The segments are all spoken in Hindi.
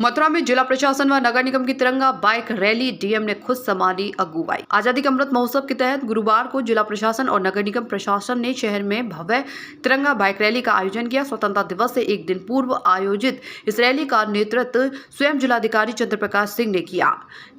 मथुरा में जिला प्रशासन व नगर निगम की तिरंगा बाइक रैली डीएम ने खुद संभाली अगुवाई। आजादी का अमृत महोत्सव के तहत गुरुवार को जिला प्रशासन और नगर निगम प्रशासन ने शहर में भव्य तिरंगा बाइक रैली का आयोजन किया। स्वतंत्रता दिवस से एक दिन पूर्व आयोजित इस रैली का नेतृत्व स्वयं जिलाधिकारी चंद्र प्रकाश सिंह ने किया।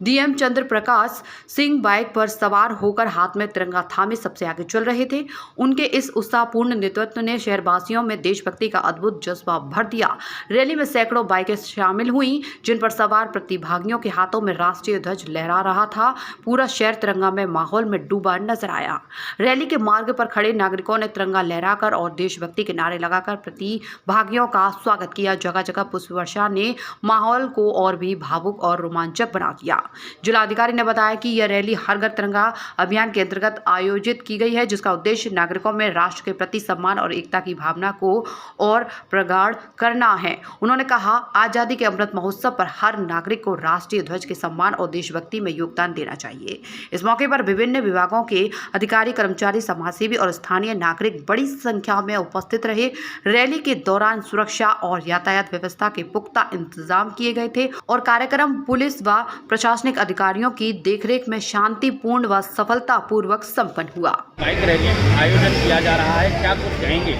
डीएम चंद्र प्रकाश सिंह बाइक पर सवार होकर हाथ में तिरंगा थामे सबसे आगे चल रहे थे। उनके इस उत्साहपूर्ण नेतृत्व ने शहरवासियों में देशभक्ति का अद्भुत जज्बा भर दिया। रैली में सैकड़ों बाइकें शामिल हुई, जिन पर सवार प्रतिभागियों के हाथों में राष्ट्रीय ध्वज लहरा रहा था। पूरा शहर तिरंगा में माहौल में डूबा नजर आया। रैली के मार्ग पर खड़े नागरिकों ने तिरंगा लहराकर और देशभक्ति के नारे लगाकर प्रतिभागियों का स्वागत किया। जगह जगह पुष्प वर्षा ने माहौल को और भी भावुक और रोमांचक बना दिया। जिलाधिकारी ने बताया कि यह रैली हर घर तिरंगा अभियान के अंतर्गत आयोजित की गई है, जिसका उद्देश्य नागरिकों में राष्ट्र के प्रति सम्मान और एकता की भावना को और प्रगाढ़ करना है। उन्होंने कहा, आजादी के अमृत महोत्सव पर हर नागरिक को राष्ट्रीय ध्वज के सम्मान और देशभक्ति में योगदान देना चाहिए। इस मौके पर विभिन्न विभागों के अधिकारी, कर्मचारी, समाजसेवी और स्थानीय नागरिक बड़ी संख्या में उपस्थित रहे। रैली के दौरान सुरक्षा और यातायात व्यवस्था के पुख्ता इंतजाम किए गए थे और कार्यक्रम पुलिस व प्रशासनिक अधिकारियों की देखरेख में शांतिपूर्ण व सफलतापूर्वक संपन्न हुआ। बाइक रैली आयोजन किया जा रहा है, क्या कुछ कहेंगे?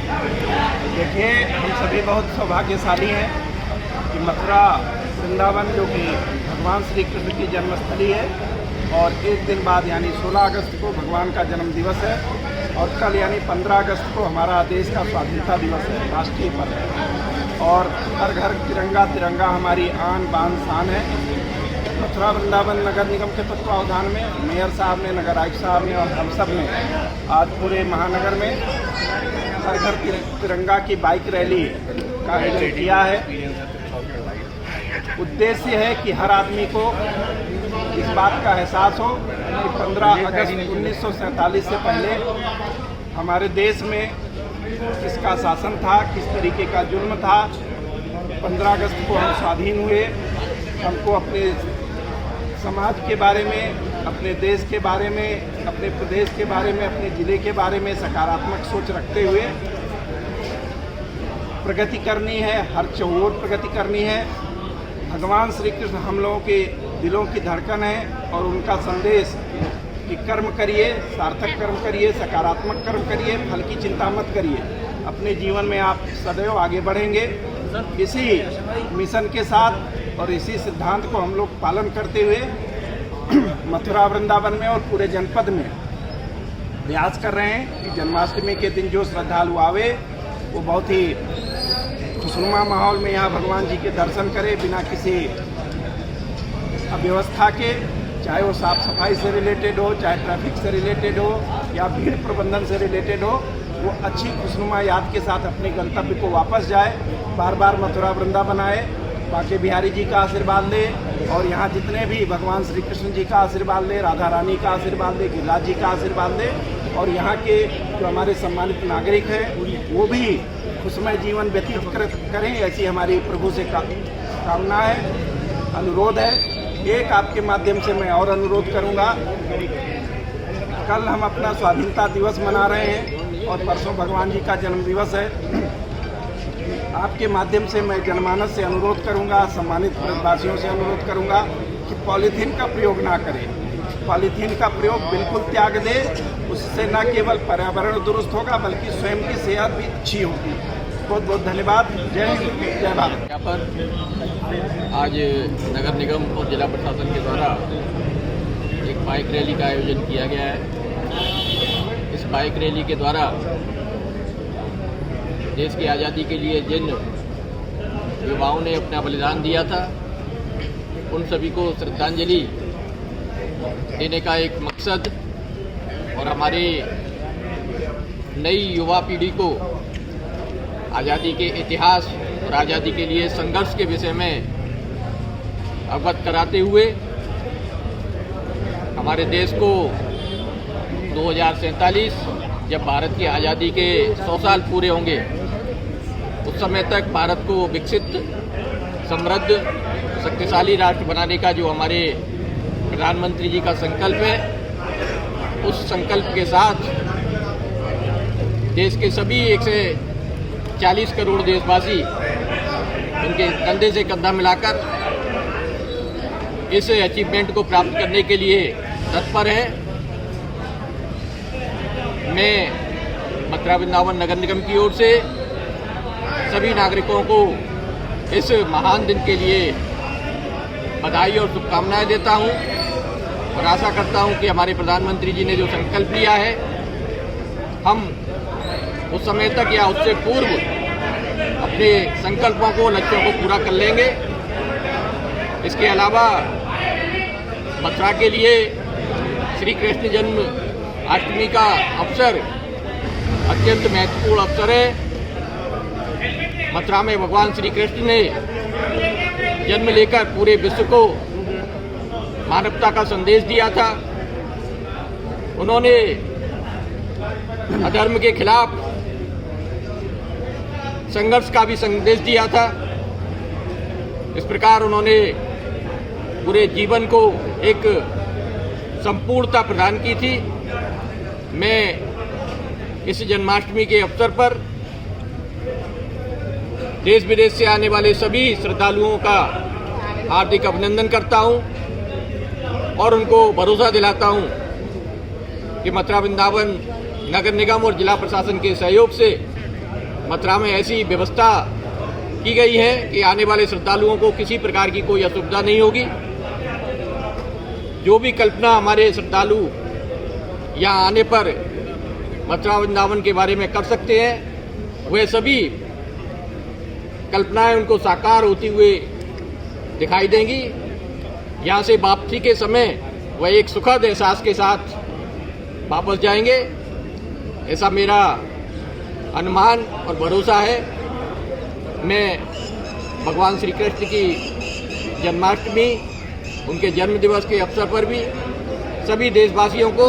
देखिए, हम सभी बहुत सौभाग्यशाली हैं कि मथुरा वृंदावन जो कि भगवान श्री कृष्ण की जन्मस्थली है और एक दिन बाद यानी 16 अगस्त को भगवान का जन्म दिवस है और कल यानी 15 अगस्त को हमारा देश का स्वाधीनता दिवस है, राष्ट्रीय पर्व है और हर घर तिरंगा तिरंगा हमारी आन बान शान है। मथुरा वृंदावन नगर निगम के तत्वावधान में मेयर साहब ने, नगर आयुक्त साहब ने और हम सब ने आज पूरे महानगर में हर घर तिरंगा की बाइक रैली का आयोजन किया है। उद्देश्य है कि हर आदमी को इस बात का एहसास हो कि 15 अगस्त 1947 से पहले हमारे देश में किसका शासन था, किस तरीके का जुल्म था। 15 अगस्त को हम स्वाधीन हुए। हमको अपने समाज के बारे में, अपने देश के बारे में, अपने प्रदेश के बारे में, अपने ज़िले के बारे में सकारात्मक सोच रखते हुए प्रगति करनी है, हर चौर प्रगति करनी है। भगवान श्री कृष्ण हम लोगों के दिलों की धड़कन है और उनका संदेश कि कर्म करिए, सार्थक कर्म करिए, सकारात्मक कर्म करिए, फल की चिंता मत करिए। अपने जीवन में आप सदैव आगे बढ़ेंगे। इसी मिशन के साथ और इसी सिद्धांत को हम लोग पालन करते हुए मथुरा वृंदावन में और पूरे जनपद में प्रयास कर रहे हैं कि जन्माष्टमी के दिन जो श्रद्धालु आवे वो बहुत ही खुशनुमा माहौल में यहाँ भगवान जी के दर्शन करे, बिना किसी अव्यवस्था के, चाहे वो साफ सफाई से रिलेटेड हो, चाहे ट्रैफिक से रिलेटेड हो या भीड़ प्रबंधन से रिलेटेड हो, वो अच्छी खुशनुमा याद के साथ अपने गंतव्य को वापस जाए, बार बार मथुरा वृंदावन आए, बांके बिहारी जी का आशीर्वाद ले और यहाँ जितने भी भगवान श्री कृष्ण जी का आशीर्वाद ले, राधा रानी का आशीर्वाद ले, गिरिराज जी का आशीर्वाद ले और यहाँ के जो हमारे सम्मानित नागरिक हैं वो भी खुशमय जीवन व्यतीत करें, ऐसी हमारी प्रभु से कामना है, अनुरोध है। एक आपके माध्यम से मैं और अनुरोध करूंगा, कल हम अपना स्वाधीनता दिवस मना रहे हैं और परसों भगवान जी का जन्म दिवस है। आपके माध्यम से मैं जनमानस से अनुरोध करूंगा, सम्मानित प्रदेशवासियों से अनुरोध करूंगा कि पॉलीथीन का प्रयोग ना करें। पॉलीथीन का प्रयोग बिल्कुल त्याग दे। उससे न केवल पर्यावरण दुरुस्त होगा बल्कि स्वयं की सेहत भी अच्छी होगी। बहुत बहुत धन्यवाद। जय हिंद, जय भारत। यहाँ पर आज नगर निगम और जिला प्रशासन के द्वारा एक बाइक रैली का आयोजन किया गया है। इस बाइक रैली के द्वारा देश की आज़ादी के लिए जिन युवाओं ने अपना बलिदान दिया था उन सभी को श्रद्धांजलि देने का एक मकसद और हमारी नई युवा पीढ़ी को आज़ादी के इतिहास और आज़ादी के लिए संघर्ष के विषय में अवगत कराते हुए हमारे देश को 2047 जब भारत की आज़ादी के 100 साल पूरे होंगे उस समय तक भारत को विकसित, समृद्ध, शक्तिशाली राष्ट्र बनाने का जो हमारे प्रधानमंत्री जी का संकल्प है, उस संकल्प के साथ देश के सभी 140 करोड़ देशवासी उनके कंधे से कंधा मिलाकर इस अचीवमेंट को प्राप्त करने के लिए तत्पर हैं। मैं मथुरा वृंदावन नगर निगम की ओर से सभी नागरिकों को इस महान दिन के लिए बधाई और शुभकामनाएं देता हूं और आशा करता हूं कि हमारे प्रधानमंत्री जी ने जो संकल्प लिया है, हम उस समय तक या उससे पूर्व अपने संकल्पों को, लक्ष्यों को पूरा कर लेंगे। इसके अलावा मथुरा के लिए श्री कृष्ण जन्म अष्टमी का अवसर अत्यंत महत्वपूर्ण अवसर है। मथुरा में भगवान श्री कृष्ण ने जन्म लेकर पूरे विश्व को मानवता का संदेश दिया था। उन्होंने अधर्म के खिलाफ संघर्ष का भी संदेश दिया था। इस प्रकार उन्होंने पूरे जीवन को एक संपूर्णता प्रदान की थी। मैं इस जन्माष्टमी के अवसर पर देश विदेश से आने वाले सभी श्रद्धालुओं का हार्दिक अभिनंदन करता हूं और उनको भरोसा दिलाता हूं कि मथुरा वृंदावन नगर निगम और जिला प्रशासन के सहयोग से मथुरा में ऐसी व्यवस्था की गई है कि आने वाले श्रद्धालुओं को किसी प्रकार की कोई असुविधा नहीं होगी। जो भी कल्पना हमारे श्रद्धालु यहाँ आने पर मथुरा वृंदावन के बारे में कर सकते हैं, वह सभी कल्पनाएं उनको साकार होती हुए दिखाई देंगी। यहाँ से वापसी के समय वह एक सुखद एहसास के साथ वापस जाएंगे, ऐसा मेरा अनुमान और भरोसा है। मैं भगवान श्री कृष्ण की जन्माष्टमी, उनके जन्म दिवस के अवसर पर भी सभी देशवासियों को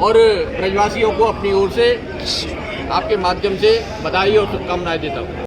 और ब्रजवासियों को अपनी ओर से आपके माध्यम से बधाई और शुभकामनाएं देता हूँ।